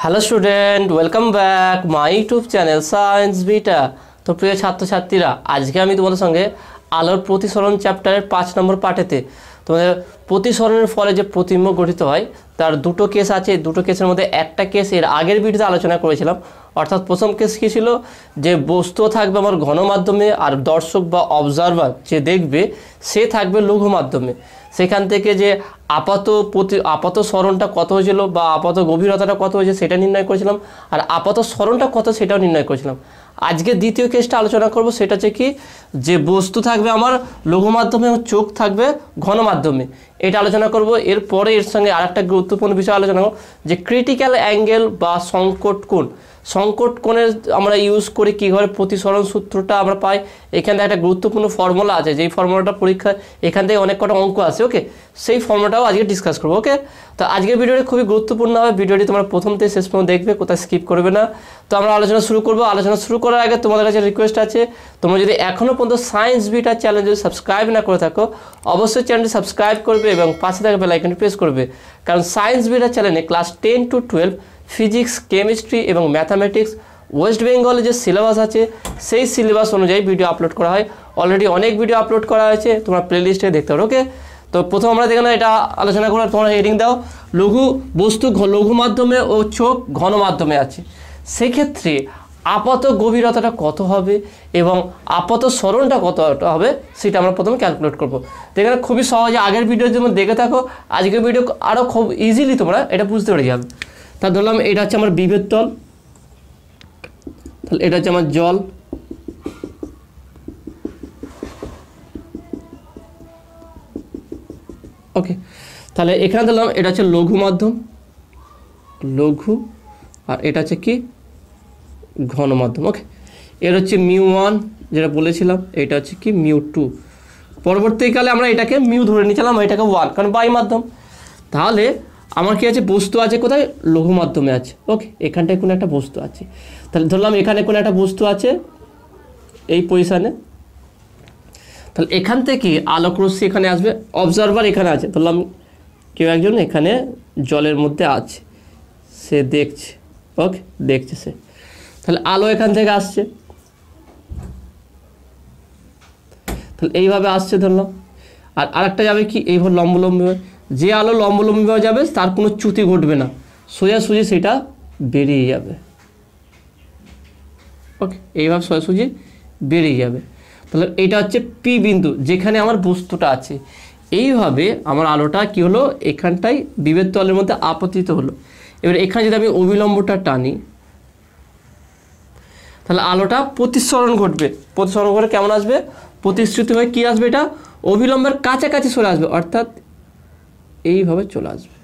Hello student, welcome back my YouTube channel science beta. তো প্রিয় ছাত্রছাত্রীরা, আজকে আমি তোমাদের সঙ্গে আলোর প্রতিসরণ চ্যাপ্টারের 5 নম্বর পার্টেতে তোমাদের প্রতিসরণের ফলে যে প্রতিবিম্ব গঠিত হয় তার দুটো কেস আছে। দুটো কেসের মধ্যে একটা কেস এর আগের ভিডিওতে আলোচনা করেছিলাম। অর্থাৎ প্রথম কেস কী ছিল, যে বস্তু থাকবে আমার ঘন মাধ্যমে আর দর্শক বা অবজারভার যে দেখবে সে থাকবে লঘু মাধ্যমে। সেখান থেকে যে আপাত সরণটা কত হয়েছিল বা আপাত গভীরতাটা কত হয়েছে সেটা নির্ণয় করেছিলাম, আর আপাত সরণটা কত সেটাও নির্ণয় করেছিলাম। আজকে দ্বিতীয় কেসটা আলোচনা করব, সেটা হচ্ছে কি, যে বস্তু থাকবে আমার লঘু মাধ্যমে এবং চোখ থাকবে ঘন মাধ্যমে। এটা আলোচনা করব। এরপরে এর সঙ্গে আরেকটা গুরুত্বপূর্ণ বিষয় আলোচনা করব, যে ক্রিটিক্যাল অ্যাঙ্গেল বা সংকট কোণ। সংকট কোণের আমরা ইউজ করে কীভাবে প্রতিসরণ সূত্রটা আমরা পাই। এখানে একটা গুরুত্বপূর্ণ ফর্মুলা আছে, যেই ফর্মুলাটা পরীক্ষা এখান থেকে অনেক কটা অঙ্ক আছে। ওকে, সেই ফর্মুলাটাও আজকে ডিসকাস করবো। ওকে, তো আজকের ভিডিওটি খুবই গুরুত্বপূর্ণ হবে। ভিডিওটি তোমরা প্রথম থেকে শেষ পর্যন্ত দেখবে, কোথায় স্কিপ করবে না। তো আমরা আলোচনা শুরু করবো। আলোচনা শুরু করার আগে তোমাদের কাছে রিকোয়েস্ট আছে, তোমরা যদি এখনও পর্যন্ত সায়েন্স বিটা চ্যানেল যদি সাবস্ক্রাইব না করে থাকো, অবশ্যই চ্যানেলটি সাবস্ক্রাইব করবে এবং পাশে থাকা বেল আইকনটি প্রেস করবে। কারণ সায়েন্স বিটা চ্যানেলে ক্লাস 10 to 12 ফিজিক্স, কেমিস্ট্রি এবং ম্যাথামেটিক্স ওয়েস্ট বেঙ্গলে যে সিলেবাস আছে সেই সিলেবাস অনুযায়ী ভিডিও আপলোড করা হয়। অলরেডি অনেক ভিডিও আপলোড করা হয়েছে, তোমরা প্লেলিস্টে দেখতে পারো। ওকে, তো প্রথম আমরা দেখে না এটা আলোচনা করে, তোমরা হেডিং দাও লঘু বস্তু লঘু মাধ্যমে ও চোখ ঘন মাধ্যমে আছে। সেক্ষেত্রে আপাত গভীরতাটা কত হবে এবং আপাত সরণটা কত হবে সেটা আমরা প্রথমে ক্যালকুলেট করবো। তো এখানে খুবই সহজে আগের ভিডিও যেমন দেখে থাকো, আজকের ভিডিও আরও খুব ইজিলি তোমরা এটা বুঝতে পেরে যাবে। তা ধরলাম এটা হচ্ছে আমার বিভেদ তল, তাহলে এটা হচ্ছে আমার জল, ওকে। তাহলে এখানে ধরলাম এটা হচ্ছে লঘু মাধ্যম, লঘু, আর এটা হচ্ছে কি ঘন মাধ্যম। ওকে, এর হচ্ছে μ1 যেটা বলেছিলাম, এটা হচ্ছে কি μ2। পরবর্তীকালে আমরা এটাকে মিউ ধরে নিয়েছিলাম, এটাকে 1, কারণ বাই মাধ্যম। তাহলে আমার কি আছে, বস্তু আছে কোথায়, লঘু মাধ্যমে আছে। ওকে, এখানটায় কোনো একটা বস্তু আছে। তাহলে ধরলাম এখানে কোনো একটা বস্তু আছে এই পজিশানে। তাহলে এখান থেকে আলোক রশ্মি এখানে আসবে, অবজারভার এখানে আছে। ধরলাম কেউ একজন এখানে জলের মধ্যে আছে, সে দেখছে। ওকে, দেখছে সে। তাহলে আলো এখান থেকে আসছে, তাহলে এইভাবে আসছে ধরলাম। আর আরেকটা যাবে কি, এইভাবে লম্বলম্বিভাবে। যে আলো লম্বলম্বিভাবে যাবে তার কোনো চ্যুতি ঘটবে না, সোজাসুজি সেটা বেরিয়ে যাবে। ওকে, এইভাবে সোজাসুজি বেরিয়ে যাবে। তাহলে এটা হচ্ছে পি বিন্দু, যেখানে আমার বস্তুটা আছে। এইভাবে আমার আলোটা কি হলো, এখানটায় বিভেদ তলের মধ্যে আপতিত হলো। এবার এখানে যদি আমি অবিলম্বটা টানি, তাহলে আলোটা প্রতিসরণ ঘটবে। প্রতিসরণ ঘটে কেমন আসবে, প্রতিশ্রুতি হয়ে কী আসবে, এটা অবিলম্বের কাছাকাছি চলে আসবে, অর্থাৎ এইভাবে চলে আসবে।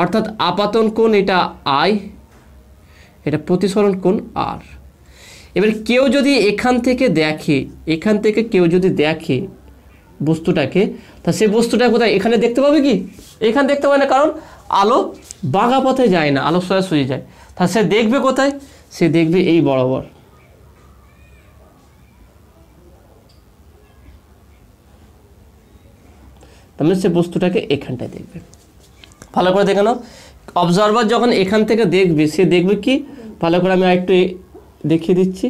অর্থাৎ আপাতন কোণ এটা আই, এটা প্রতিসরণ কোণ আর। এবার কেউ যদি এখান থেকে দেখে, এখান থেকে কেউ যদি দেখে বস্তুটাকে, তা সে বস্তুটা কোথায়, এখানে দেখতে পাবে কি, এখানে দেখতে পাবে না, কারণ আলো বাঁকা পথে যায় না, আলো সোজাসুজি যায়। তা সে দেখবে কোথায়, সে দেখবে এই বরাবর। তাহলে সে বস্তুটাকে এখানটায় দেখবে। ভালো করে দেখে নাও, অবজারভার যখন এখান থেকে দেখবে, সে দেখবে কি, ভালো করে আমি আরেকটু দেখিয়ে দিচ্ছি,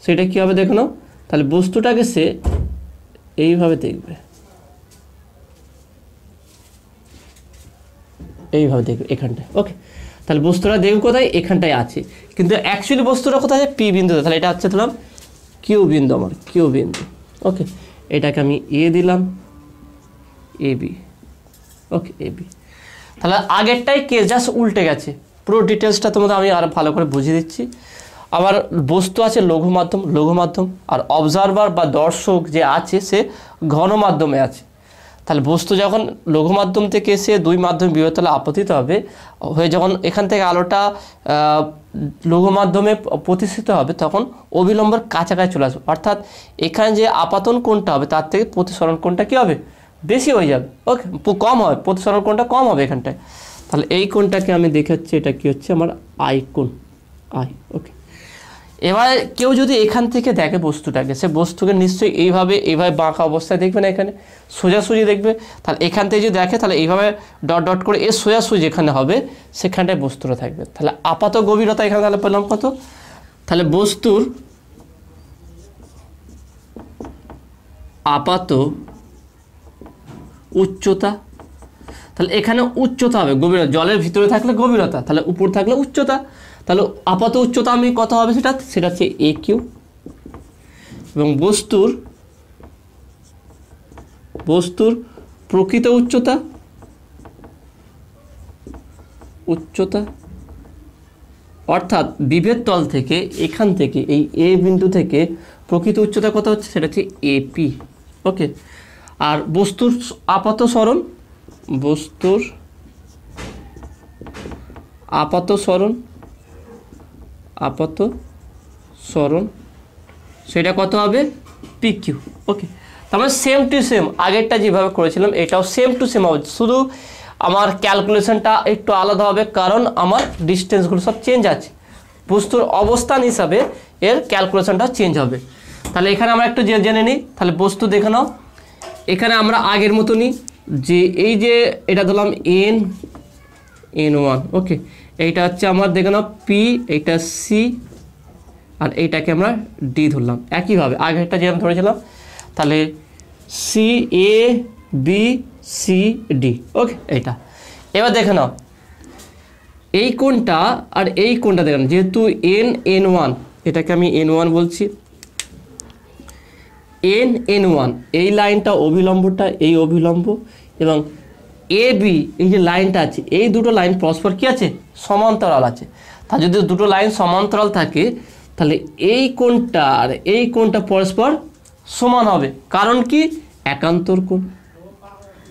সেটা কী হবে দেখে নাও। তাহলে বস্তুটাকে সে এইভাবে দেখবে, এইভাবে দেখবে এখানটায়। ওকে, তাহলে বস্তুটা দেখবে কোথায়, এখানটায় আছে, কিন্তু অ্যাকচুয়ালি বস্তুটা কোথায় আছে, পি বিন্দুতে। তাহলে এটা হচ্ছে দিলাম কিউ বিন্দু, আমার কিউ বিন্দু। ওকে, এটাকে আমি এ দিলাম, A B. Okay, A B. তাহলে আগেরটাই কেস জাস্ট উল্টে গেছে। পুরো ডিটেলসটা তোমাদের আমি আরও ভালো করে বুঝিয়ে দিচ্ছি। আমার বস্তু আছে লঘু মাধ্যম, লঘু মাধ্যম, আর অবজারভার বা দর্শক যে আছে সে ঘন মাধ্যমে আছে। তাহলে বস্তু যখন লঘু মাধ্যম থেকে এসে দুই মাধ্যমে বিভেদ তলে আপতিত হবে, হয়ে যখন এখান থেকে আলোটা লঘু মাধ্যমে প্রতিষ্ঠিত হবে, তখন অবিলম্বের কাছাকাছি চলে আসবে। অর্থাৎ এখানে যে আপাতন কোণটা হবে তার থেকে প্রতিসরণ কোণটা কী হবে, বেশি হয়ে যাবে। ওকে, কম হবে, প্রতিসরণ কোণটা কম হবে এখানটায়। তাহলে এই কোণটাকে আমি দেখাচ্ছি, এটা কি হচ্ছে আমার আই কোণ, আই। ওকে, এবার কেউ যদি এখান থেকে দেখে বস্তুটাকে, সে বস্তুকে নিশ্চয়ই এইভাবে বাঁকা অবস্থায় দেখবে না, এখানে সোজাসুজি দেখবে। তাহলে এখান থেকে যদি দেখে তাহলে এইভাবে ডট ডট করে এর সোজাসুজি যেখানে হবে সেখানটায় বস্তুটা থাকবে। তাহলে আপাত গভীরতা এখানে তাহলে পেলাম কত, তাহলে বস্তুর আপাত উচ্চতা, তাহলে এখানে উচ্চতা হবে গভীরতা, জলের ভিতরে থাকলে গভীরতা, তাহলে উপর থাকলে উচ্চতা, তাহলে আপাত উচ্চতা আমি কত হবে সেটা হচ্ছে এ কিউ। এবং বস্তুর প্রকৃত উচ্চতা অর্থাৎ বিভেদ তল থেকে এখান থেকে এই এ বিন্দু থেকে প্রকৃত উচ্চতা কত হচ্ছে সেটা হচ্ছে এপি। ওকে, আর বস্তুর আপাত সরণ সেটা কত হবে পি কিউ। ওকে, তারপরে সেম টু সেম আগেরটা যেভাবে করেছিলাম এটাও সেম টু সেম হবে, শুধু আমার ক্যালকুলেশনটা একটু আলাদা হবে কারণ আমার ডিস্টেন্সগুলো সব চেঞ্জ আছে, বস্তুর অবস্থান হিসাবে এর ক্যালকুলেশনটা চেঞ্জ হবে। তাহলে এখানে আমরা একটু জেনে নিই। তাহলে বস্তু দেখে নাও, এখানে আমরা আগের মতনই যে এই যে এটা ধরলাম n1, ওকে, এইটা হচ্ছে আমার দেখে নাও পি, এইটা সি, আর এইটাকে আমরা ডি ধরলাম একইভাবে আগেরটা যেরকম ধরেছিলাম। তাহলে C A B C D, ওকে এইটা। এবার দেখে নাও এই কোণটা আর এই কোণটা দেখেন, যেহেতু n1 এটাকে আমি n1 বলছি, n1 এই লাইনটা অভিলম্বটা এই অভিলম্ব, এবং এ বি এই যে লাইনটা আছে এই দুটো লাইন পরস্পর কি আছে সমান্তরাল আছে। তা যদি দুটো লাইন সমান্তরাল থাকে তাহলে এই কোণটা আর এই কোণটা পরস্পর সমান হবে, কারণ কি একান্তর কোণ।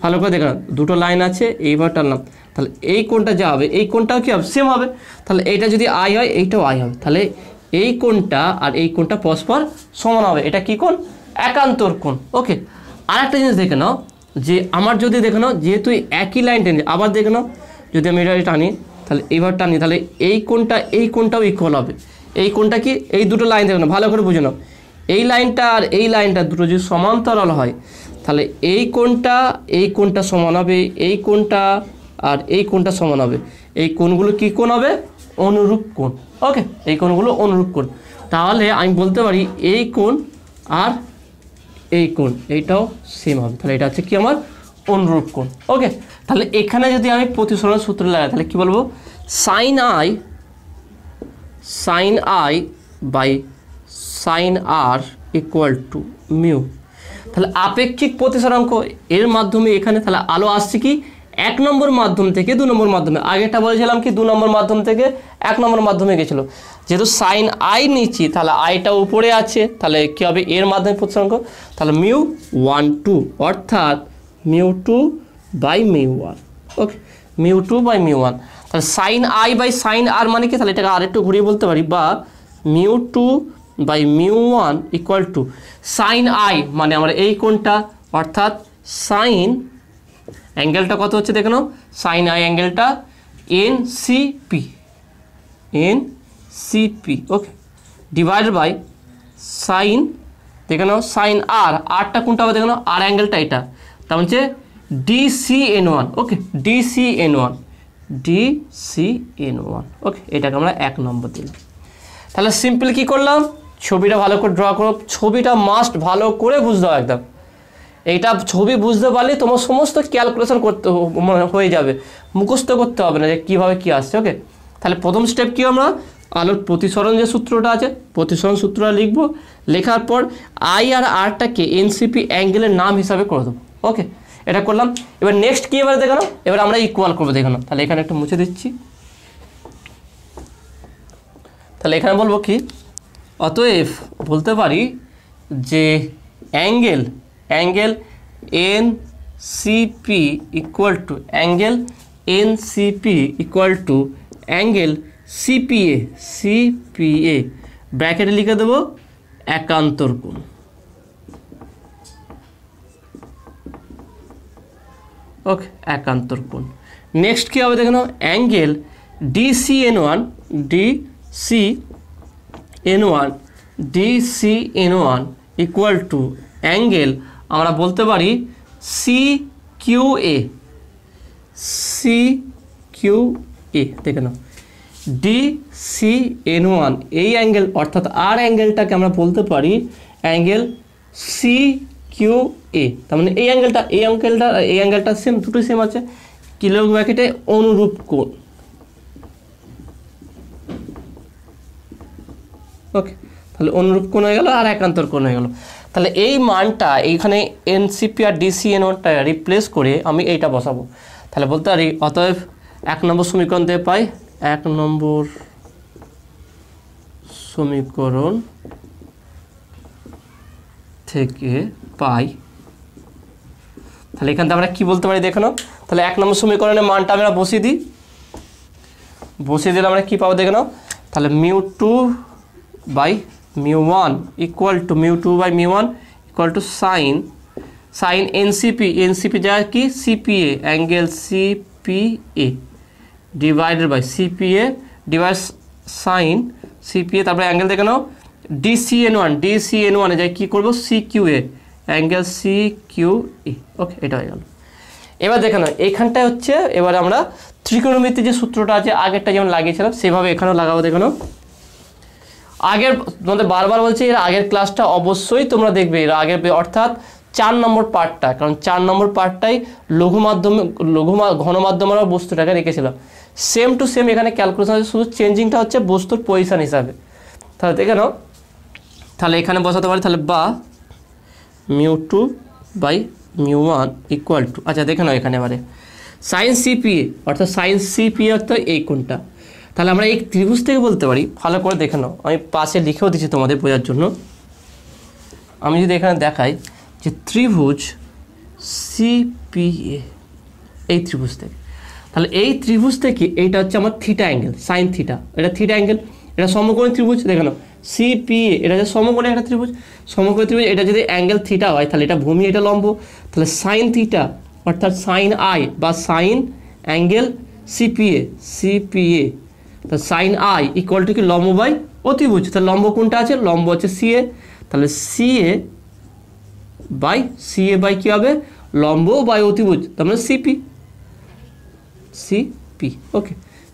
ভালো করে দেখুন, দুটো লাইন আছে এইবার টানলাম, তাহলে এই কোণটা যা হবে এই কোণটাও কি হবে সেম হবে। তাহলে এইটা যদি আই হয় এইটাও আই হবে, তাহলে এই কোণটা আর এই কোণটা পরস্পর সমান হবে, এটা কি কোণ একান্তর কোণ। ওকে, আর একটা জিনিস দেখে নাও যে আমার যদি দেখে নাও যেহেতু একই লাইন টেনে, আবার দেখে নাও যদি আমি এটা টানি তাহলে এইবার টানি তাহলে এই কোণটাও ইকুয়াল হবে। এই কোণটা কি এই দুটো লাইন দেখে নাও ভালো করে বুঝে নাও, এই লাইনটা আর এই লাইনটা দুটো যদি সমান্তরাল হয় তাহলে এই কোণটা সমান হবে, এই কোণটা আর এই কোণটা সমান হবে। এই কোণগুলো কি কোণ হবে অনুরূপ কোণ। ওকে, এই কোণগুলো অনুরূপ কোণ। তাহলে আমি বলতে পারি এই কোণ আর এই কোণ এইটাও সেম হবে, তাহলে এটা হচ্ছে কি আমার অনুরূপ কোণ। ওকে, তাহলে এখানে যদি আমি প্রতিসরণ সূত্র লাগাই তাহলে কি বলবো sine i by sine r equal to mu. তাহলে আপেক্ষিক প্রতিসরাঙ্ক এর মাধ্যমে এখানে তাহলে আলো আসছে কি 1 নম্বর মাধ্যম থেকে 2 নম্বর মাধ্যমে, আগেটা বলেছিলাম কি 2 নম্বর মাধ্যম থেকে 1 নম্বর মাধ্যমে গেছিলো। যেহেতু সাইন আই নিচ্ছি তাহলে আইটা উপরে আছে, তাহলে কী হবে এর মাধ্যমে প্রতিসরাঙ্ক, তাহলে মিউ 1 2 অর্থাৎ mu 2 by mu 1। Okay, mu 2 by mu 1, তাহলে sine i by sine r মানে কি, তাহলে এটাকে আরেকটু ঘুরিয়ে বলতে পারি, বা mu 2 by mu 1 equal to sine i মানে আমার এই কোণটা অর্থাৎ সাইন অ্যাঙ্গেলটা কত হচ্ছে দেখে নাও, সাইন আই অ্যাঙ্গেলটা NCP, okay, divided by sine দেখে নাও সাইন আরটা কোনটা হবে দেখে নাও, আর অ্যাঙ্গেলটা এটা, তার হচ্ছে ডিসিএন1। ওকে, ডিসিএন1, ওকে, এটাকে আমরা 1 নম্বর দিলাম। তাহলে সিম্পল কি করলাম, ছবিটা ভালো করে ড্র করো, ছবিটা মাস্ট ভালো করে বুঝতে হবে একদম। এইটা ছবি বুঝতে পারলে তোমার সমস্ত ক্যালকুলেশন করতে হয়ে যাবে, মুখস্থ করতে হবে না যে কীভাবে কী আসছে। ওকে, তাহলে প্রথম স্টেপ কি, আমরা আলোর প্রতিসরণ যে সূত্রটা আছে প্রতিসরণ সূত্রটা লিখবো, লেখার পর আই আর আরটাকে এনসিপি অ্যাঙ্গেলের নাম হিসাবে করে দেবো। ওকে, এটা করলাম। এবার নেক্সট কি এবার দেখানো, এবার আমরা ইকুয়াল করবো দেখানো। তাহলে এখানে একটু মুছে দিচ্ছি, তাহলে এখানে বলবো কি, অতএব বলতে পারি যে angle NCP equal to angle CPA ব্র্যাকেটে লিখে দেবো একান্তর কোণ। ওকে, একান্তর কোণ। নেক্সট কী হবে দেখে নাও, অ্যাঙ্গেল ডিসিএন1 N1 DC N1 equal to angle আমরা বলতে পারি CQA দেখে নাও DCN1 এই অ্যাঙ্গেল অর্থাৎ আর অ্যাঙ্গেলটাকে আমরা বলতে পারি অ্যাঙ্গেল CQA। তার মানে এই অ্যাঙ্গেলটা সেম, দুটোই সেম আছে, কিলো ব্র্যাকেটে অনুরূপ কোণ। ওকে, তাহলে অনুরূপ কোণ হয়ে গেল আর একান্তর কোণ হয়ে গেল। তাহলে এই মানটা এইখানে এনসিপি আর ডিসিএনটা রিপ্লেস করে আমি এইটা বসাবো। তাহলে বলতে পারি অতএব 1 নম্বর সমীকরণ থেকে পাই 1 নম্বর সমীকরণ থেকে পাই, তাহলে এখান থেকে আমরা কি বলতে পারি দেখো না। তাহলে 1 নম্বর সমীকরণের মানটা আমরা বসিয়ে দিলে আমরা কি পাবো দেখে নাও। তাহলে μ2 by μ1 equal to μ2 by μ1 equal to sine NCP যা কি CPA angle CPA divided by CPA divide sine CPA, তারপরে অ্যাঙ্গেল দেখে নাও ডিসিএন1 যাই কী করবো সিকিউএ অ্যাঙ্গেল সিকিউএ। ওকে, এটা হয়ে গেল। এবার দেখে নাও এইখানটায় হচ্ছে এবার আমরা ত্রিকোণমিতির যে সূত্রটা আছে আগেরটা যেমন লাগিয়েছিলাম সেভাবে এখানেও লাগাবো। দেখে নাও আগের তোমাদের বারবার বলছি এর আগের ক্লাসটা অবশ্যই তোমরা দেখবে, এর আগের অর্থাৎ 4 নম্বর পার্টটা, কারণ 4 নম্বর পার্টটাই ঘন মাধ্যম আমরা বস্তুটাকে রেখেছিলাম সেম টু সেম এখানে ক্যালকুলেশন আছে, শুধু চেঞ্জিংটা হচ্ছে বস্তুর পজিশন হিসাবে। তাহলে দেখে নাও, তাহলে এখানে বসাতে পারি তাহলে বা μ2 বাই μ1 ইকুয়াল টু, আচ্ছা দেখে নাও এখানে এবারে সাইন সিপিএ অর্থাৎ এই কোণটা। তাহলে আমরা এই ত্রিভুজ থেকে বলতে পারি, ভালো করে দেখে নাও, আমি পাশে লিখেও দিচ্ছি তোমাদের বোঝার জন্য। আমি যদি এখানে দেখাই যে ত্রিভুজ সিপিএ এই ত্রিভুজ থেকে, তাহলে এই ত্রিভুজ থেকে এইটা হচ্ছে আমার থিটা অ্যাঙ্গেল সাইন থিটা, এটা থিটা অ্যাঙ্গেল, এটা সমকোণী ত্রিভুজ। দেখে নাও সিপিএ এটা হচ্ছে সমকোণী একটা ত্রিভুজ, এটা যদি অ্যাঙ্গেল থিটা হয় তাহলে এটা ভূমি, এটা লম্ব, তাহলে সাইন থিটা অর্থাৎ সাইন আই বা সাইন অ্যাঙ্গেল সিপিএ তা সাইন আই ইকুয়াল টু কি লম্ব বাই অতিভুজ। তাহলে লম্ব কোনটা আছে, লম্ব হচ্ছে সিএ, তাহলে সিএ বাই কী হবে লম্ব বাই অতিভুজ, তার মানে সিপি। ওকে,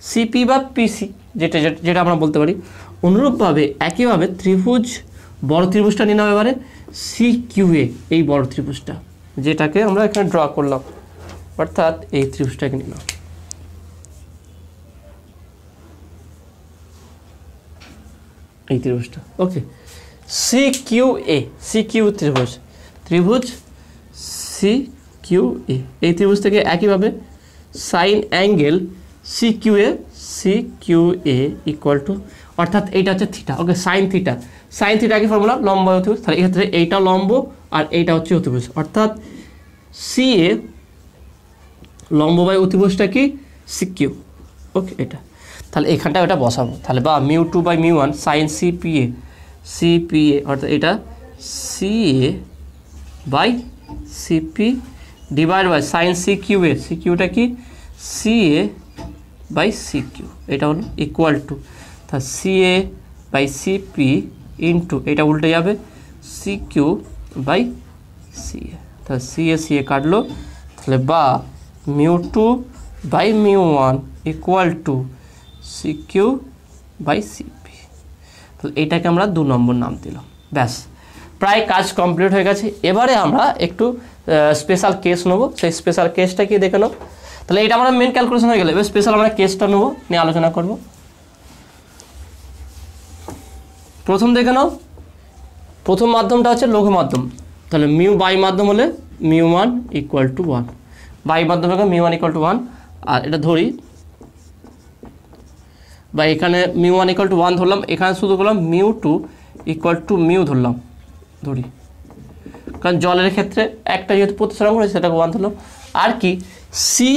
সিপি বা পিসি যেটা আমরা বলতে পারি। অনুরূপভাবে একইভাবে বড় ত্রিভুজটা নিয়ে নাও এবারে সিকিউএ, এই বড় ত্রিভুজটা যেটাকে আমরা এখানে ড্র করলাম, অর্থাৎ এই ত্রিভুজটাকে নিয়ে নাও, এই ত্রিভুজটা। ওকে, সিকিউ ত্রিভুজ সিকিউএ, এই ত্রিভুজ থেকে একইভাবে সাইন অ্যাঙ্গেল সিকিউএ ইকুয়াল টু, অর্থাৎ এইটা হচ্ছে থিটা। ওকে, সাইন থিটা কি ফর্মুলা, লম্ব বাই অতিভুজ, তাহলে এক্ষেত্রে এইটা লম্ব আর এইটা হচ্ছে অতিভুজ, অর্থাৎ সিএ লম্ব বাই অতিভুজটা কি সিকিউ। ওকে, এটা তাহলে এখানটা ওটা বসাবো, তাহলে বা μ2 বাই μ1 সাইন সিপিএ অর্থাৎ এটা CA by CP divide by sine সিকিউটা কি সিএ বাই সিকিউ, এটা হলো ইকুয়াল টু, তাহলে সিএ বাই সিপি ইন্টু এটা উল্টে যাবে সিকিউ বাই সিএ, তাহলে সিএ কাটলো, তাহলে বা μ2 by μ1 equal to CQ by CP. তাহলে এইটাকে আমরা 2 নম্বর নাম দিলাম। ব্যাস, প্রায় কাজ কমপ্লিট হয়ে গেছে। এবারে আমরা একটু স্পেশাল কেস নেবো, সেই স্পেশাল কেসটা কি দেখে নাও। তাহলে এটা আমরা মেন ক্যালকুলেশন হয়ে গেলে এবার স্পেশাল আমরা কেসটা নেবো, নিয়ে আলোচনা করব। প্রথম দেখে নাও, প্রথম মাধ্যমটা হচ্ছে লঘু মাধ্যম, তাহলে বাই মাধ্যম হলে μ1 ইকুয়াল টু 1, বাই মাধ্যম হলে μ1 ইকুয়াল টু 1, আর এটা ধরি বা এখানে μ1 ইকুয়াল টু 1 ধরলাম, এখানে শুধু করলাম μ2 ইকুয়াল টু ধরি, কারণ জলের ক্ষেত্রে একটা যেহেতু প্রতিসরণ করে সেটাকে 1 ধরলাম। আর কি সি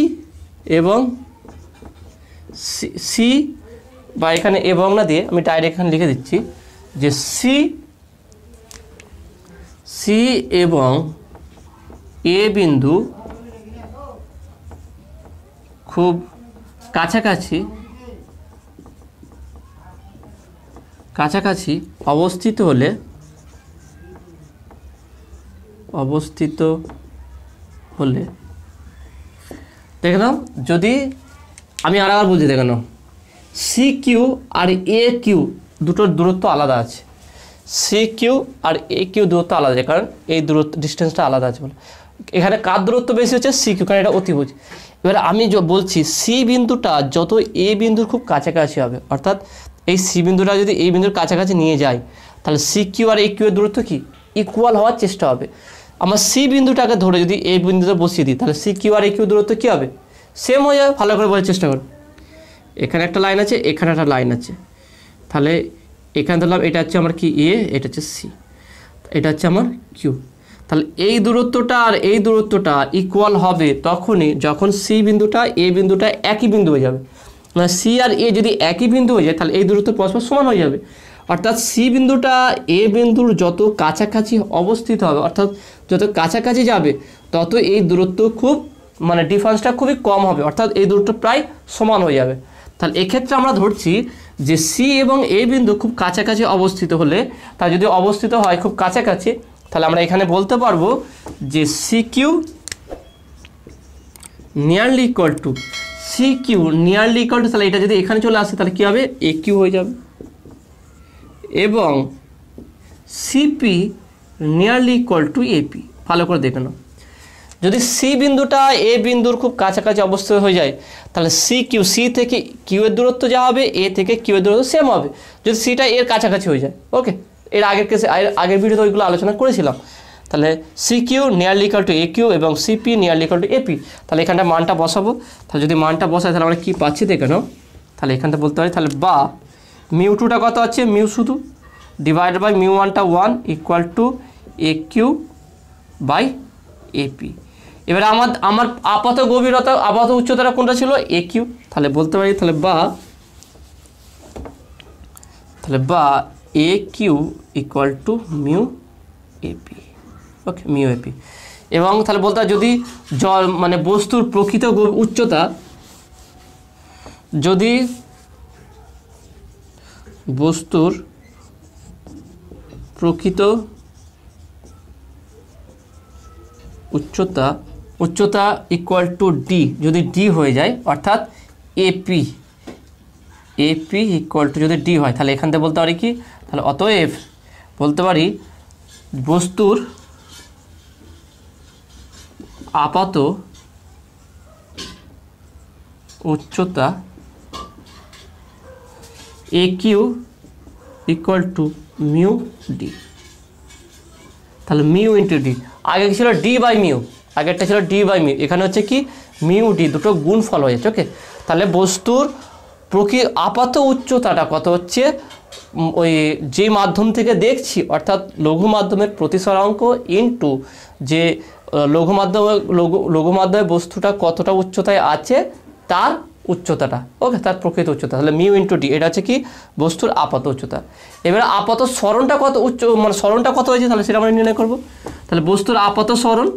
এবং সি বা এখানে এবং না দিয়ে আমি ডাইরেক্ট এখানে লিখে দিচ্ছি যে সি এবং এ বিন্দু খুব কাছাকাছি কাছাকাছি অবস্থিত হলে দেখে নাও, যদি আমি আরেকবার বুঝি দেখে নাও, সি কিউ আর এ কিউ দুটোর দূরত্ব আলাদা আছে। সি কিউ আর এ কিউ দূরত্ব আলাদা আছে, কারণ এই দূরত্ব ডিস্টেন্সটা আলাদা আছে বলে। এখানে কার দূরত্ব বেশি হচ্ছে? সি কিউ, কারণ এটা অতিভুজ। এবার আমি বলছি সি বিন্দুটা যত এ বিন্দুর খুব কাছাকাছি হবে, অর্থাৎ এই সি বিন্দুটা যদি এই বিন্দুর কাছাকাছি নিয়ে যায়, তাহলে সি কিউ আর এ কিউ এর দূরত্ব কি ইকুয়াল হওয়ার চেষ্টা হবে। আমার সি বিন্দুটাকে ধরে যদি এই বিন্দুতে বসিয়ে দিই, তাহলে সি কিউ আর এ কিউ দূরত্ব কী হবে? সেম হয়ে যাবে। ভালো করে বোঝার চেষ্টা করো। এখানে একটা লাইন আছে, এখানে একটা লাইন আছে, তাহলে এখানে ধরলাম এটা হচ্ছে আমার কি এ, এটা হচ্ছে সি, এটা হচ্ছে আমার কিউ। তাহলে এই দূরত্বটা আর এই দূরত্বটা ইকুয়াল হবে তখনই যখন সি বিন্দুটা এ বিন্দুটা একই বিন্দু হয়ে যাবে। মানে সি আর এ যদি একই বিন্দু হয়ে যায়, তাহলে এই দূরত্ব পরস্পর সমান হয়ে যাবে। অর্থাৎ সি বিন্দুটা এ বিন্দুর যত কাছাকাছি অবস্থিত হবে, অর্থাৎ যত কাছাকাছি যাবে, তত এই দূরত্ব খুব মানে ডিফারেন্সটা খুবই কম হবে, অর্থাৎ এই দূরত্ব প্রায় সমান হয়ে যাবে। তাহলে এক্ষেত্রে আমরা ধরছি যে সি এবং এ বিন্দু খুব কাছাকাছি অবস্থিত হলে, তা যদি অবস্থিত হয় খুব কাছাকাছি, তাহলে আমরা এখানে বলতে পারবো যে C Q nearly equal to C Q nearly equal to, তাহলে এটা যদি এখানে চলে আসে তাহলে কী হবে? এ কিউ হয়ে যাবে। এবং CP nearly equal to AP. ভালো করে দেখে নাও, যদি সি বিন্দুটা এ বিন্দুর খুব কাছাকাছি অবস্থিত হয়ে যায়, তাহলে সি কিউ, সি থেকে কিউ এর দূরত্ব যা হবে, এ থেকে কিউ এর দূরত্ব সেম হবে, যদি সিটা এর কাছাকাছি হয়ে যায়। ওকে, এর আগের ভিডিওতে ওইগুলো আলোচনা করেছিলাম। তাহলে C Q nearly equal to A Q এবং CP nearly equal to AP. তাহলে এখানটা মানটা বসাবো। তাহলে যদি মানটা বসাই তাহলে আমরা কী পাচ্ছি দেখে নাও। তাহলে এখানটা বলতে পারি, তাহলে বা মিউ টুটা কত আছে? মিউ শুধু ডিভাইড বাই মিউ ওয়ানটা 1 equal to A Q by AP. এবারে আমার আপাত গভীরতা, আপাত উচ্চতাটা কোনটা ছিল? A Q. তাহলে বলতে পারি তাহলে বা A Q equal to mu AP. Okay, mu AP. এবং তাহলে বলতে হয় যদি জল মানে বস্তুর প্রকৃত উচ্চতা, যদি বস্তুর প্রকৃত উচ্চতা ইকুয়াল টু ডি, যদি ডি হয়ে যায়, অর্থাৎ এপি ইকুয়াল টু যদি ডি হয়, তাহলে এখান থেকে বলতে পারি কি? তাহলে অতএব বলতে পারি বস্তুর আপাত উচ্চতা A Q equal to mu D. তাহলে মিউ ইন্টু ডি, আগে ছিল ডি বাই মিউ, আগেরটা ছিল ডি বাই মিউ, এখানে হচ্ছে কি মিউ ডি, দুটো গুণ ফল হয়ে যাচ্ছে। ওকে, তাহলে বস্তুর আপাত উচ্চতাটা কত হচ্ছে? ওই যে মাধ্যম থেকে দেখছি, অর্থাৎ লঘু মাধ্যমের প্রতিসরাঙ্ক ইন্টু যে লঘু মাধ্যমে বস্তুটা কতটা উচ্চতায় আছে তার উচ্চতাটা। ওকে, তার প্রকৃত উচ্চতা। তাহলে মিউ ইন্টু ডি, এটা হচ্ছে কি বস্তুর আপাত উচ্চতা। এবারে আপাত সরণটা কত মানে সরণটা কত হয়েছে, তাহলে সেটা আমরা নির্ণয় করব। তাহলে বস্তুর আপাত সরণ,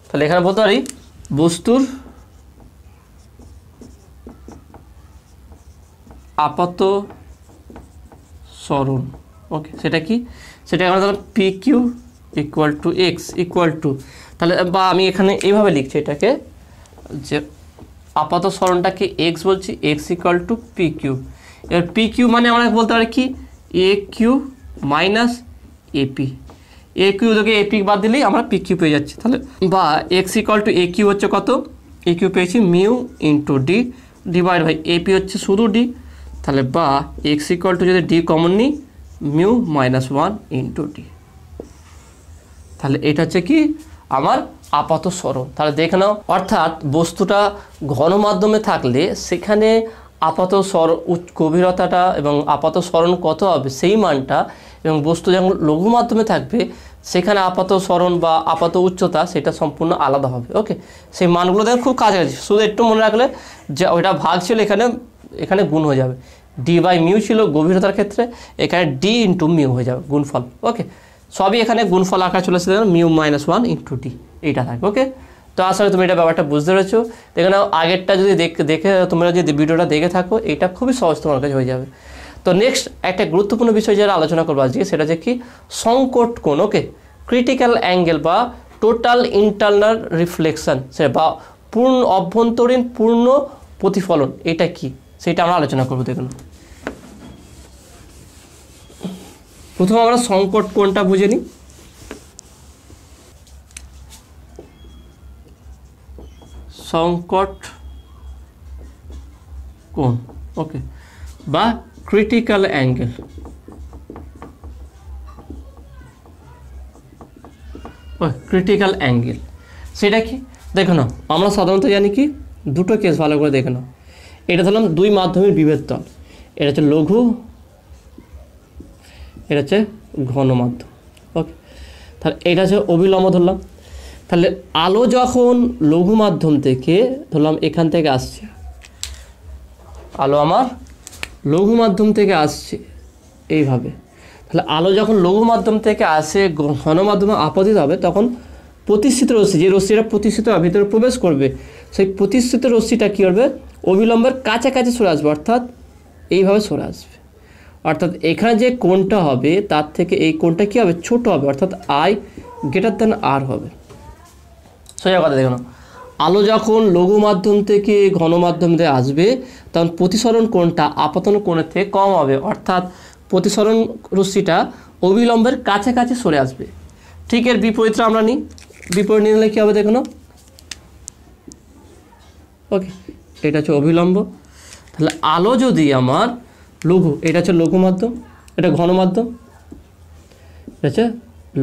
তাহলে এখানে বলতে পারি বস্তুর আপাত সরণ। ওকে, সেটা কি? সেটা আমরা ধরো P Q equal to x equal to, তাহলে বা আমি এখানে এইভাবে লিখছি এটাকে, যে আপাত সরণটাকে এক্স বলছি, x equal to P Q. এবার পি কিউ মানে আমরা বলতে পারি কি A Q minus AP. A Q থেকে এপি বাদ দিলেই আমরা পি কিউ পেয়ে যাচ্ছি। তাহলে বা x equal to A Q হচ্ছে কত? এ কিউ পেয়েছি mu into D divide by AP হচ্ছে শুধু ডি। তাহলে বা এক্স ইকুয়াল টু যদি ডি কমন নিই, মিউ মাইনাস 1 ইন্টু ডি। তাহলে এটা হচ্ছে কি আমার আপাত সরণ। তাহলে দেখে নাও, অর্থাৎ বস্তুটা ঘন মাধ্যমে থাকলে সেখানে আপাত গভীরতাটা এবং আপাত সরণ কত হবে সেই মানটা, এবং বস্তু যখন লঘু মাধ্যমে থাকবে সেখানে আপাত সরণ বা আপাত উচ্চতা সেটা সম্পূর্ণ আলাদা হবে। ওকে, সেই মানগুলো দেখো খুব কাছাকাছি, শুধু একটু মনে রাখলে যে ওইটা ভাগ ছিল এখানে গুণ হয়ে যাবে। ডি বাই মিউ ছিল গভীরতার ক্ষেত্রে, এখানে ডি ইন্টু মিউ হয়ে যাবে গুণফল। ওকে, সবই এখানে গুণফল আকার চলে আসছে, মিউ মাইনাস 1 ইন্টু ডি এইটা থাকবে। ওকে, তো আশা করি তুমি এটা ব্যাপারটা বুঝতে পেরেছো। দেখে নাও আগেরটা যদি দেখে তোমরা যদি ভিডিওটা দেখে থাকো এটা খুবই সহজ তোমার কাছে হয়ে যাবে। তো নেক্সট একটা গুরুত্বপূর্ণ বিষয় যারা আলোচনা করবো আজকে সেটা যে কি সংকট কোণ। ওকে, ক্রিটিক্যাল অ্যাঙ্গেল বা টোটাল ইন্টারনাল রিফ্লেকশন সেটা বা পূর্ণ অভ্যন্তরীণ পূর্ণ প্রতিফলন এটা কি সেটা আমরা আলোচনা করবো। দেখুন প্রথমে আমরা সংকট কোণটা বুঝে নিই। সংকট কোণ ওকে বা ক্রিটিক্যাল অ্যাঙ্গেল। ক্রিটিক্যাল অ্যাঙ্গেল সেটা কি দেখো না, আমরা সাধারণত জানি কি দুটো কেস ভালো করে দেখে নাও। এটা ধরলাম দুই মাধ্যমের বিভেদ তল, এটা হচ্ছে লঘু, এটা হচ্ছে ঘন মাধ্যম। ওকে, তাহলে এটা হচ্ছে অবিলম্ব ধরলাম। তাহলে আলো যখন লঘু মাধ্যম থেকে ধরলাম এখান থেকে আসছে, আলো আমার লঘু মাধ্যম থেকে আসছে এইভাবে, তাহলে আলো যখন লঘু মাধ্যম থেকে আসে ঘন মাধ্যমে আপতিত হবে তখন প্রতিষ্ঠিত রশ্মি, যে রশ্মিটা প্রতিষ্ঠিত ভিতরে প্রবেশ করবে সেই প্রতিষ্ঠিত রশ্মিটা কী করবে অবিলম্বের কাছাকাছি সরে আসবে, অর্থাৎ এইভাবে সরে আসবে। অর্থাৎ এখানে যে কোণটা হবে তার থেকে এই কোণটা কী হবে ছোট হবে, অর্থাৎ আই গ্রেটার দ্যান আর হবে। সোজা কথা দেখুন, আলো যখন লঘু মাধ্যম থেকে ঘন মাধ্যমে আসবে তখন প্রতিসরণ কোণটা আপতন কোণের থেকে কম হবে, অর্থাৎ প্রতিসরণ রশ্মিটা অবিলম্বের কাছাকাছি সরে আসবে। ঠিক এর বিপরীতটা আমরা নিই, বিপরীত নিলে কী হবে দেখুন। ওকে, এটা হচ্ছে অবিলম্ব। তাহলে আলো যদি আমার লঘু, এটা হচ্ছে লঘু মাধ্যম, এটা ঘন মাধ্যম, এটা হচ্ছে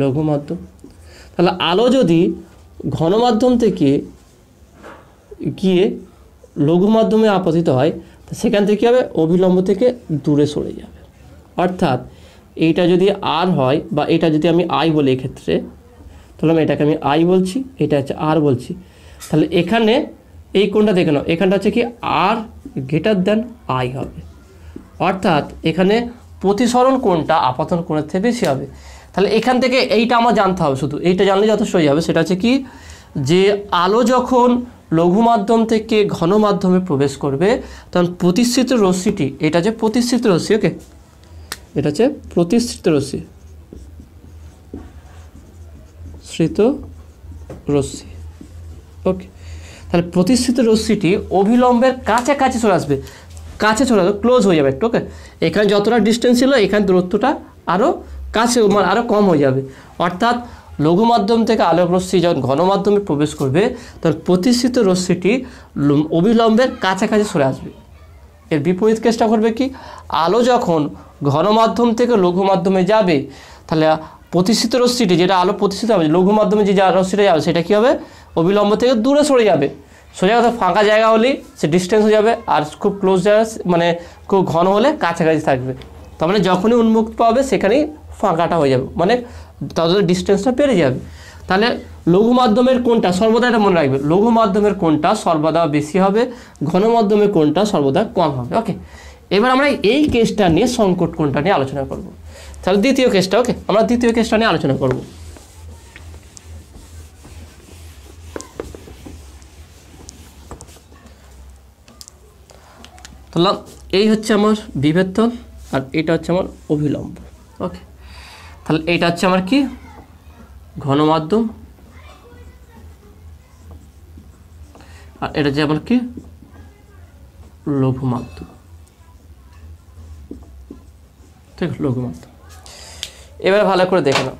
লঘু মাধ্যম। তাহলে আলো যদি ঘন মাধ্যম থেকে গিয়ে লঘু মাধ্যমে আপতিত হয় তো সেখান থেকে কী হবে অবিলম্ব থেকে দূরে সরে যাবে। অর্থাৎ এইটা যদি আর হয় বা এটা যদি আমি আই বলি এক্ষেত্রে, তাহলে এটাকে আমি আই বলছি, এটা হচ্ছে আর বলছি, তাহলে এখানে এই কোণটা দেখে নাও, এখানটা হচ্ছে কি আর গ্রেটার দ্যান আই হবে, অর্থাৎ এখানে প্রতিসরণ কোণটা আপতন কোণের থেকে বেশি হবে। তাহলে এখান থেকে এইটা আমার জানতে হবে, শুধু এইটা জানলে যথেষ্ট হয়ে যাবে। সেটা হচ্ছে কি যে আলো যখন লঘু মাধ্যম থেকে ঘন মাধ্যমে প্রবেশ করবে তখন প্রতিষ্ঠিত রশ্মিটি, এটা যে প্রতিষ্ঠিত রশ্মি, ওকে এটা হচ্ছে প্রতিষ্ঠিত রশ্মি, স্মৃত রশ্মি। ওকে, তাহলে প্রতিষ্ঠিত রশ্মিটি অবিলম্বের কাছাকাছি চলে আসবে, কাছে চলে আসবে, ক্লোজ হয়ে যাবে একটু। ওকে, এখানে যতটা ডিস্টেন্স ছিল এখানে দূরত্বটা আরও কাছে মানে আরও কম হয়ে যাবে। অর্থাৎ লঘু মাধ্যম থেকে আলোক রশ্মি যখন ঘন মাধ্যমে প্রবেশ করবে তখন প্রতিষ্ঠিত রশ্মিটি অবিলম্বের কাছাকাছি সরে আসবে। এর বিপরীত কেসটা করবে কি, আলো যখন ঘন মাধ্যম থেকে লঘু মাধ্যমে যাবে তাহলে প্রতিষ্ঠিত রশ্মিটি, যেটা আলো প্রতিষ্ঠিত হবে লঘু মাধ্যমে যে রশ্মিটা যাবে সেটা কী হবে অবিলম্ব থেকে দূরে সরে যাবে। সোজা কথা ফাঁকা জায়গা হলেই সে ডিস্টেন্স হয়ে যাবে, আর খুব ক্লোজ জায়গা মানে খুব ঘন হলে কাছাকাছি থাকবে। তার মানে যখনই উন্মুক্ত পাবে সেখানেই ফাঁকাটা হয়ে যাবে, মানে তাদের ডিস্টেন্সটা বেড়ে যাবে। তাহলে লঘু মাধ্যমের কোণটা সর্বদা, এটা মনে রাখবে, লঘু মাধ্যমের কোণটা সর্বদা বেশি হবে, ঘন মাধ্যমের কোণটা সর্বদা কম হবে। ওকে, এবার আমরা এই কেসটা নিয়ে সংকট কোণটা নিয়ে আলোচনা করব। তাহলে দ্বিতীয় কেসটা, ওকে আমরা দ্বিতীয় কেসটা নিয়ে আলোচনা করব। তাহলে এই হচ্ছে আমার বিভেদ তল আর এটা হচ্ছে আমার অভিলম্ব। ওকে, তাহলে এটা হচ্ছে আমার কি ঘন মাধ্যম আর এটা হচ্ছে আমার কি লঘু মাধ্যম। ঠিক, লঘু মাধ্যম। এবারে ভালো করে দেখে নাও,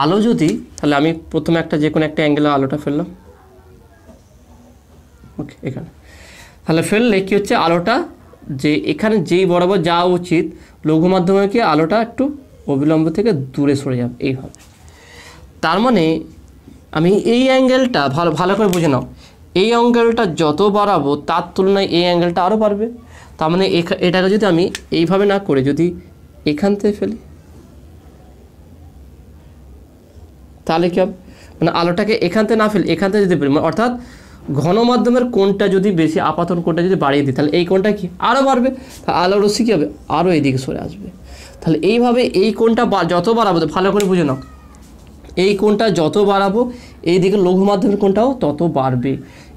আলো যদি, তাহলে আমি প্রথমে একটা যে কোনো একটা অ্যাঙ্গেলে আলোটা ফেললাম। ওকে, এখানে তাহলে ফেললে কি হচ্ছে আলোটা যে এখানে যেই বরাবর যাওয়া উচিত লঘু মাধ্যমে কি আলোটা একটু অবিলম্ব থেকে দূরে সরে যাবে এইভাবে। তার মানে আমি এই অ্যাঙ্গেলটা ভালো করে বুঝে নাও, এই অ্যাঙ্গেলটা যত বাড়াবো তার তুলনায় এই অ্যাঙ্গেলটা আরও বাড়বে। তার মানে এটাকে যদি আমি এইভাবে না করে যদি এখান থেকে ফেলি তাহলে কী হবে, মানে আলোটাকে এখান থেকে না ফেলি এখান থেকে যদি ফেলি, অর্থাৎ ঘন মাধ্যমের কোণটা যদি বেশি আপাতন কোণটা যদি বাড়িয়ে দিই তাহলে এই কোণটা কি আরও বাড়বে, তাহলে আলো রশ্মি কী হবে আরও এইদিকে সরে আসবে। তাহলে এইভাবে এই কোণটা যত বাড়াবো, ভালো করে বুঝে নাও, এই কোণটা যত বাড়াবো এইদিকে লঘু মাধ্যমের কোণটাও তত বাড়বে,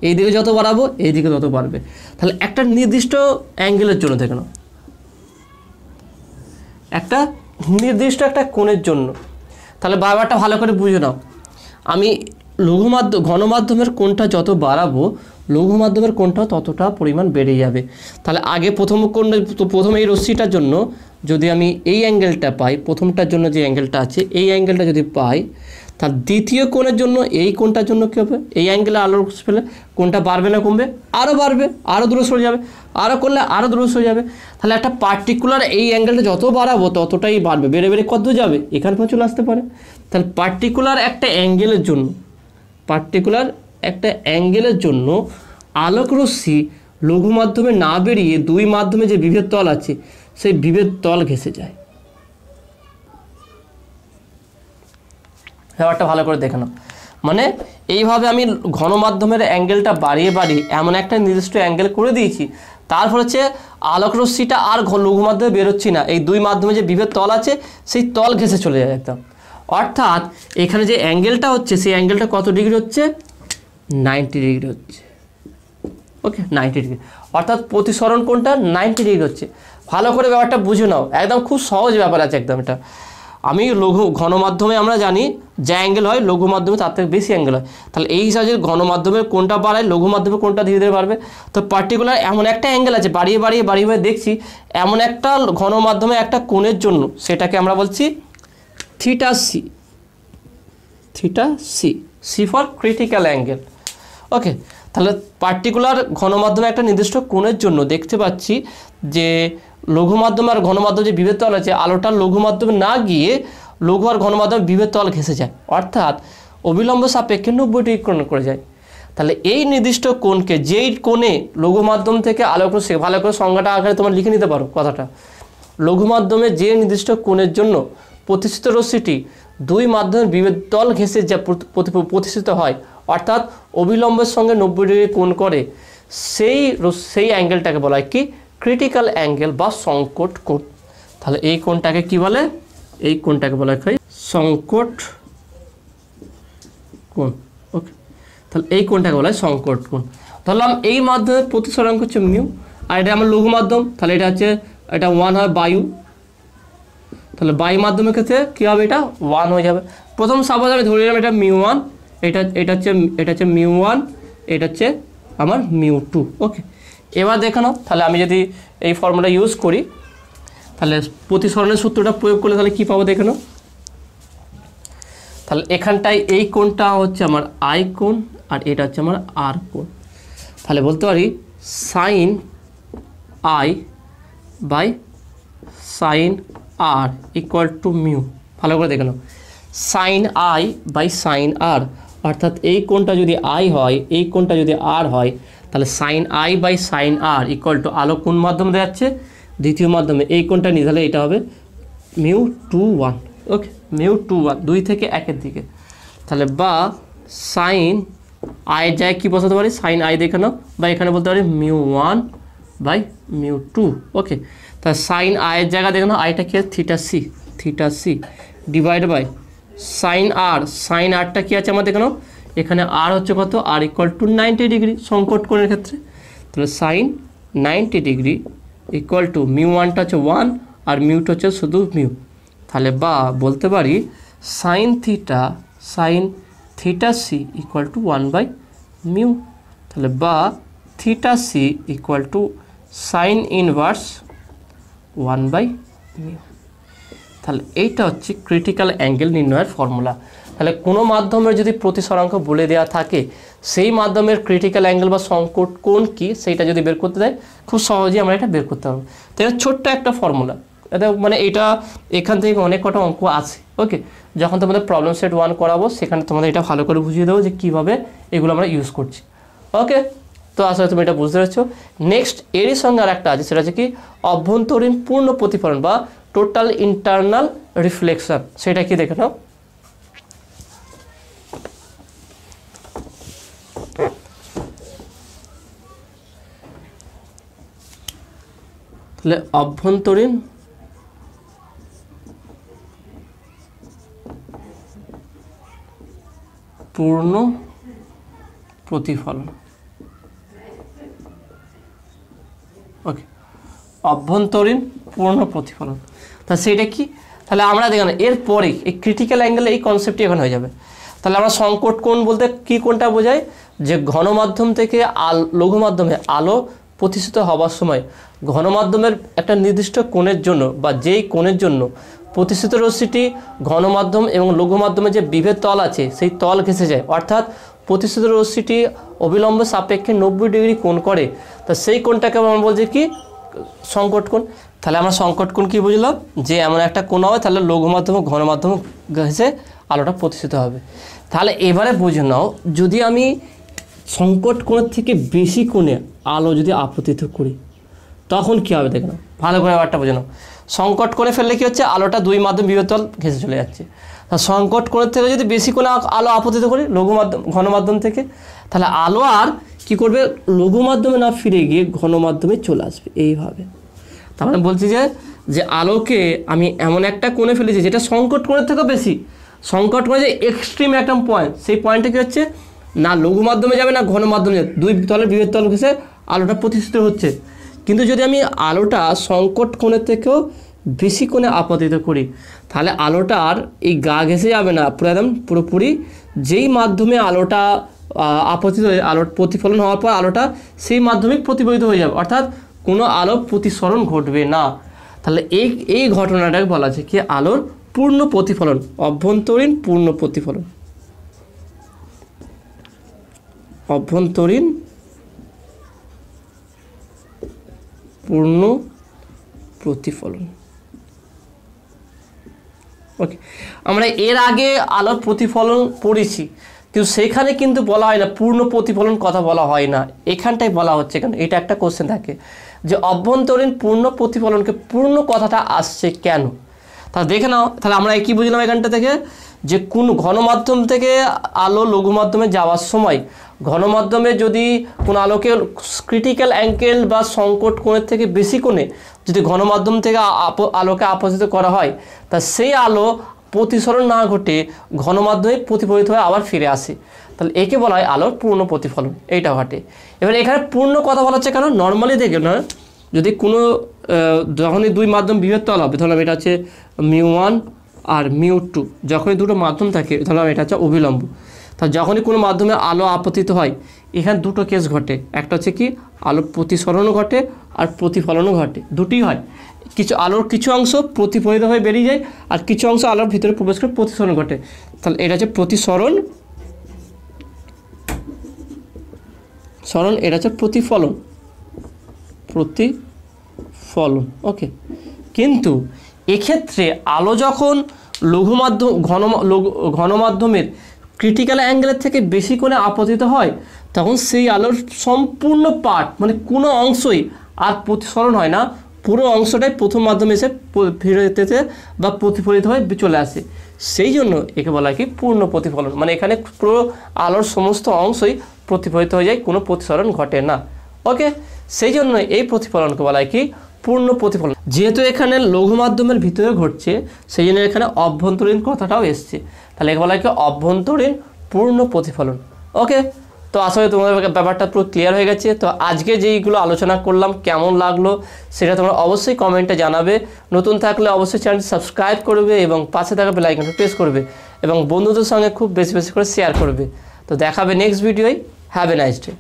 এইদিকে যত বাড়াবো এইদিকে তত বাড়বে। তাহলে একটা নির্দিষ্ট অ্যাঙ্গেলের জন্য দেখে নাও, একটা নির্দিষ্ট একটা কোণের জন্য, তাহলে ব্যাপারটা ভালো করে বুঝে নাও। আমি ঘন মাধ্যমের কোণটা যত বাড়াবো লঘু মাধ্যমের কোণটাও ততটা পরিমাণ বেড়ে যাবে। তাহলে আগে প্রথম এই রশ্মিটার জন্য যদি আমি এই অ্যাঙ্গেলটা পাই, প্রথমটার জন্য যে অ্যাঙ্গেলটা আছে এই অ্যাঙ্গেলটা যদি পাই, তার দ্বিতীয় কোণের জন্য এই কোণটার জন্য কী হবে, এই অ্যাঙ্গেলে আলোর ফেলে কোণটা বাড়বে না কমবে, আরও বাড়বে, আরও দূরে সরে যাবে, আরও করলে আরও দূরে সরে যাবে। তাহলে একটা পার্টিকুলার এই অ্যাঙ্গেলটা যত বাড়াবো ততটাই বাড়বে, বেড়ে বেড়ে কত যাবে এখান পর্যন্ত চলে আসতে পারে। তাহলে পার্টিকুলার একটা অ্যাঙ্গেলের জন্য আলোক রশ্মি লঘু মাধ্যমে না বেরিয়ে দুই মাধ্যমে যে বিভেদ তল আছে সেই বিভেদ তল ঘেঁষে যায়। ব্যাপারটা ভালো করে দেখে নাও। মানে এইভাবে আমি ঘন মাধ্যমের অ্যাঙ্গেলটা বাড়িয়ে এমন একটা নির্দিষ্ট অ্যাঙ্গেল করে দিয়েছি, তারপর হচ্ছে আলোক রশ্মিটা আর লঘু মাধ্যমে বেরোচ্ছি না, এই দুই মাধ্যমে যে বিভেদ তল আছে সেই তল ঘেঁষে চলে যায় একদম। অর্থাৎ এখানে যে অ্যাঙ্গেলটা হচ্ছে সেই অ্যাঙ্গেলটা কত ডিগ্রি হচ্ছে, 90 ডিগ্রি হচ্ছে। ওকে, 90 ডিগ্রি, অর্থাৎ প্রতিসরণ কোণটা 90 ডিগ্রি হচ্ছে। ভালো করে ব্যাপারটা বুঝে নাও, একদম খুব সহজ ব্যাপার আছে একদম। এটা আমি ঘন মাধ্যমে আমরা জানি যে অ্যাঙ্গেল হয় লঘু মাধ্যমে তার থেকে বেশি অ্যাঙ্গেল হয়, তাহলে এই হিসাবে ঘন মাধ্যমের কোণটা বাড়ায় লঘু মাধ্যমের কোণটা ধীরে ধীরে বাড়বে। তো পার্টিকুলার এমন একটা অ্যাঙ্গেল আছে বাড়িয়ে দেখছি এমন একটা ঘন মাধ্যমে একটা কোণের জন্য, সেটাকে আমরা বলছি theta C for critical angle. Okay, তাহলে পার্টিকুলার ঘন মাধ্যমে একটা নির্দিষ্ট কোণের জন্য দেখতে পাচ্ছি যে লঘু মাধ্যম আর ঘন মাধ্যম যে বিভেদ তল আছে, আলোটা লঘু মাধ্যমে না গিয়ে লঘু আর ঘন মাধ্যমে বিভেদ তল ঘেঁষে যায়, অর্থাৎ অবিলম্ব সাপেক্ষে 90 ডিগ্রি কোণ করে যায়। তাহলে এই নির্দিষ্ট কোণকে, যেই কোণে লঘু মাধ্যম থেকে আলোক রশ্মি, ভালো করে সংজ্ঞাটা আকারে তোমরা লিখে নিতে পারো কথাটা, লঘু মাধ্যমে যে নির্দিষ্ট কোণের জন্য প্রতিষ্ঠিত রশ্মিটি দুই মাধ্যমের বিভেদ তল ঘেঁষে যা প্রতিষ্ঠিত হয়, অর্থাৎ অবিলম্বের সঙ্গে 90 ডিগ্রি কোণ করে, সেই অ্যাঙ্গেলটাকে বলা হয় কি, ক্রিটিক্যাল অ্যাঙ্গেল বা সংকট কোণ। তাহলে এই কোণটাকে কি বলে, এই কোণটাকে বলা হয় সংকট কোণ। ওকে, তাহলে এই কোণটাকে বলা হয় সংকট কোণ। ধরলাম এই মাধ্যমের প্রতিসরাঙ্ক হচ্ছে মিউ, আর এটা আমার লঘু মাধ্যম, তাহলে এটা 1 হয় বায়ু, তাহলে বায়ু মাধ্যমের ক্ষেত্রে কী হবে, এটা 1 হয়ে যাবে। প্রথম সাপোজ আমি ধরে নিলাম এটা মিউ 1, এটা হচ্ছে মিউ 1, এটা হচ্ছে আমার মিউ 2। ওকে, এবার দেখে নাও, তাহলে আমি যদি এই ফর্মুলা ইউজ করি, তাহলে প্রতিসরণের সূত্রটা প্রয়োগ করলে তাহলে কী পাবো দেখে নাও। তাহলে এখানটায় এই কোণটা হচ্ছে আমার আই কোণ আর এটা হচ্ছে আমার আর কোণ। তাহলে বলতে পারি sine i by sine r equal to mu. ভালো করে দেখে নাও, sine i by sine r, অর্থাৎ এই কোণটা যদি আই হয়, এই কোণটা যদি আর হয়, তাহলে sine i by sine r equal to আলো কোন মাধ্যমে দেওয়া যাচ্ছে, দ্বিতীয় মাধ্যমে, এই কোণটা নিয়ে তাহলে এটা হবে মিউ 2 1। ওকে, মিউ 2 1, 2 থেকে 1-এর দিকে। তাহলে বা সাইন আয়ের জায়গায় কী বসাতে পারি, সাইন আই দেখে নাও, বা এখানে বলতে পারি মিউ 1 বাই মিউ 2। ওকে, তাহলে সাইন আয়ের জায়গা দেখে নাও, আইটা কি আছে, theta C divide by sine আরটা কী আছে আমার দেখে নাও, এখানে আর হচ্ছে কত, আর ইকুয়াল টু 90 ডিগ্রি সংকট কোণের ক্ষেত্রে। তাহলে sine 90 degree equal to mu 1টা হচ্ছে 1 আর মিউ 2 হচ্ছে শুধু মিউ। তাহলে বা বলতে পারি sine theta C equal to 1 by mu. তাহলে বা theta C equal to sine inverse 1 by mu. তাহলে এইটা হচ্ছে ক্রিটিক্যাল অ্যাঙ্গেল নির্ণয়ের ফর্মুলা। তাহলে কোনো মাধ্যমের যদি প্রতিসরাঙ্ক বলে দেওয়া থাকে, সেই মাধ্যমের ক্রিটিক্যাল অ্যাঙ্গেল বা সংকট কোণ কি সেইটা যদি বের করতে দেয়, খুব সহজেই আমরা এটা বের করতে পারবো। তো এটা ছোট্ট একটা ফর্মুলা, এটা মানে এটা এখান থেকে অনেক কটা অঙ্ক আছে। ওকে, যখন তোমাদের প্রবলেম সেট 1 করাবো সেখানে তোমাদের এটা ভালো করে বুঝিয়ে দেবো যে কীভাবে এগুলো আমরা ইউজ করছি। ওকে, তো আসলে তুমি এটা বুঝতে পারছো। নেক্সট এরই সঙ্গে আর একটা আছে, সেটা হচ্ছে কি অভ্যন্তরীণ পূর্ণ প্রতিফলন বা টোটাল ইন্টারনাল রিফ্লেকশন। সেটা কি দেখে নাও। তাহলে অভ্যন্তরীণ পূর্ণ প্রতিফলন। ওকে, অভ্যন্তরীণ পূর্ণ প্রতিফলন। তা সেটা কি? তাহলে আমরা দেখুন এরপরে এই ক্রিটিক্যাল অ্যাঙ্গেলে এই কনসেপ্টটি এখন হয়ে যাবে। তাহলে আমরা সংকট কোণ বলতে কি কোণটা বোঝায়? যে ঘনমাধ্যম থেকে লঘু মাধ্যমে আলো প্রতিষ্ঠিত হওয়ার সময় ঘনমাধ্যমের একটা নির্দিষ্ট কোণের জন্য বা যেই কোণের জন্য প্রতিষ্ঠিত রশ্মিটি ঘনমাধ্যম এবং লঘু মাধ্যমে যে বিভেদ তল আছে সেই তল ঘেঁষে যায়, অর্থাৎ প্রতিষ্ঠিত রশ্মিটি অবিলম্ব সাপেক্ষে 90 ডিগ্রি কোণ করে। তা সেই কোণটাকে আমরা বলছি কি? সংকট কোণ। তাহলে আমরা সংকট কোণ কী বুঝলাম? যে এমন একটা কোণ হবে তাহলে লঘু মাধ্যম ও ঘনমাধ্যম ঘেঁষে আলোটা প্রতিষ্ঠিত হবে। তাহলে এবারে বুঝে নাও, যদি আমি সংকট কোণের থেকে বেশি কোণে আলো যদি আপতিত করি তখন কী হবে? দেখো ভালো করে ব্যাপারটা বুঝে নাও। সংকট কোণে ফেললে কী হচ্ছে? আলোটা দুই মাধ্যম বিভেদ তল ঘেঁষে চলে যাচ্ছে। তা সংকট কোণের থেকে যদি বেশি কোণে আলো আপতিত করি লঘু মাধ্যম ঘনমাধ্যম থেকে, তাহলে আলো আর কী করবে? লঘু মাধ্যমে না ফিরে গিয়ে ঘনমাধ্যমে চলে আসবে এইভাবে। তার মানে বলছি যে আলোকে আমি এমন একটা কোণে ফেলেছি যেটা সংকট কোণের থেকেও বেশি। সংকট কোণে যে এক্সট্রিম একটা পয়েন্ট, সেই পয়েন্টটা কী হচ্ছে? না লঘু মাধ্যমে যাবে না ঘন মাধ্যমে যাবে, দুই তলের বিভেদ তল ঘেঁষে আলোটা প্রতিষ্ঠিত হচ্ছে। কিন্তু যদি আমি আলোটা সংকট কোণের থেকেও বেশি কোণে আপতিত করি তাহলে আলোটার এই গা ঘেঁষে যাবে না, পুরো একদম পুরোপুরি যেই মাধ্যমে আলোটা আপতিত হয়ে আলোর প্রতিফলন হওয়ার পর আলোটা সেই মাধ্যমে প্রতিফলিত হয়ে যাবে, অর্থাৎ কোনো আলো প্রতিসরণ ঘটবে না। তাহলে এই ঘটনাটাকে বলা যায় কি? আলোর পূর্ণ প্রতিফলন, অভ্যন্তরীণ পূর্ণ প্রতিফলন। অভ্যন্তরীণ পূর্ণ প্রতিফলন। ওকে, আমরা এর আগে আলোর প্রতিফলন পড়েছি, কিন্তু সেখানে কিন্তু বলা হয় না পূর্ণ প্রতিফলন কথা বলা হয় না, এখানটাই বলা হচ্ছে। কেন? এটা একটা কোশ্চেন থাকে যে অভ্যন্তরীণ পূর্ণ প্রতিফলনকে পূর্ণ কথাটা আসছে কেন? তাহলে দেখে নাও। তাহলে আমরা কি বুঝলাম এখানটা থেকে? যে কোন ঘনমাধ্যম থেকে আলো লঘু মাধ্যমে যাওয়ার সময় ঘনমাধ্যমে যদি কোনো আলোকে ক্রিটিক্যাল অ্যাঙ্গেল বা সংকট কোণের থেকে বেশি কোণে যদি ঘনমাধ্যম থেকে আলোকে আপতিত করা হয় তা সেই আলো প্রতিসরণ না ঘটে ঘনমাধ্যমে প্রতিফলিত হয়ে আবার ফিরে আসে। তাহলে একে বলা হয় আলোর পূর্ণ প্রতিফলন, এইটা ঘটে। এবার এখানে পূর্ণ কথা বলা হচ্ছে কেন? নর্মালি দেখে না, যদি কোনো যখনই দুই মাধ্যম বিভেদ তল হবে, ধরলাম এটা হচ্ছে μ1 আর μ2, যখনই দুটো মাধ্যম থাকে ধরলাম এটা হচ্ছে অবিলম্ব। তা যখনই কোনো মাধ্যমে আলো আপতিত হয় এখানে দুটো কেস ঘটে, একটা হচ্ছে কি? আলো প্রতিসরণও ঘটে আর প্রতিফলনও ঘটে, দুটোই হয়। আলোর কিছু অংশ প্রতিফলিত হয়ে বেরিয়ে যায় আর কিছু অংশ আলোর ভিতরে প্রবেশ করে প্রতিসরণ ঘটে। তাহলে এটা হচ্ছে প্রতিসরণ, এটা হচ্ছে প্রতিফলন। ওকে, কিন্তু এক্ষেত্রে আলো যখন লঘু মাধ্যম ঘনমাধ্যমের ক্রিটিক্যাল অ্যাঙ্গেলের থেকে বেশি কোণে আপতিত হয় তখন সেই আলোর সম্পূর্ণ পার্ট মানে কোনো অংশই আর প্রতিসরণ হয় না, পুরো অংশটাই প্রথম মাধ্যমে এসে ফিরে যেতে বা প্রতিফলিত হয়ে চলে আসে। সেই জন্য একে বলা হয় কি? পূর্ণ প্রতিফলন। মানে এখানে পুরো আলোর সমস্ত অংশই প্রতিফলিত হয়ে যায়, কোনো প্রতিসরণ ঘটে না। ওকে, সেই জন্য এই প্রতিফলনকে বলা হয় কি? পূর্ণ প্রতিফলন। যেহেতু এখানে লঘু মাধ্যমের ভিতরে ঘটছে সেই জন্য এখানে অভ্যন্তরীণ কথাটাও এসছে, তাহলে একে বলা হয় কি? অভ্যন্তরীণ পূর্ণ প্রতিফলন। ওকে, তো আসলে তোমাদের ব্যাপারটা পুরো ক্লিয়ার হয়ে গেছে। তো আজকে যেইগুলো আলোচনা করলাম কেমন লাগলো সেটা তোমরা অবশ্যই কমেন্টে জানাবে। নতুন থাকলে অবশ্যই চ্যানেলটি সাবস্ক্রাইব করবে এবং পাশে থাকা বেল আইকনটা প্রেস করবে এবং বন্ধুদের সঙ্গে খুব বেশি বেশি করে শেয়ার করবে। তো দেখাবে নেক্সট ভিডিওয়। Have a nice day.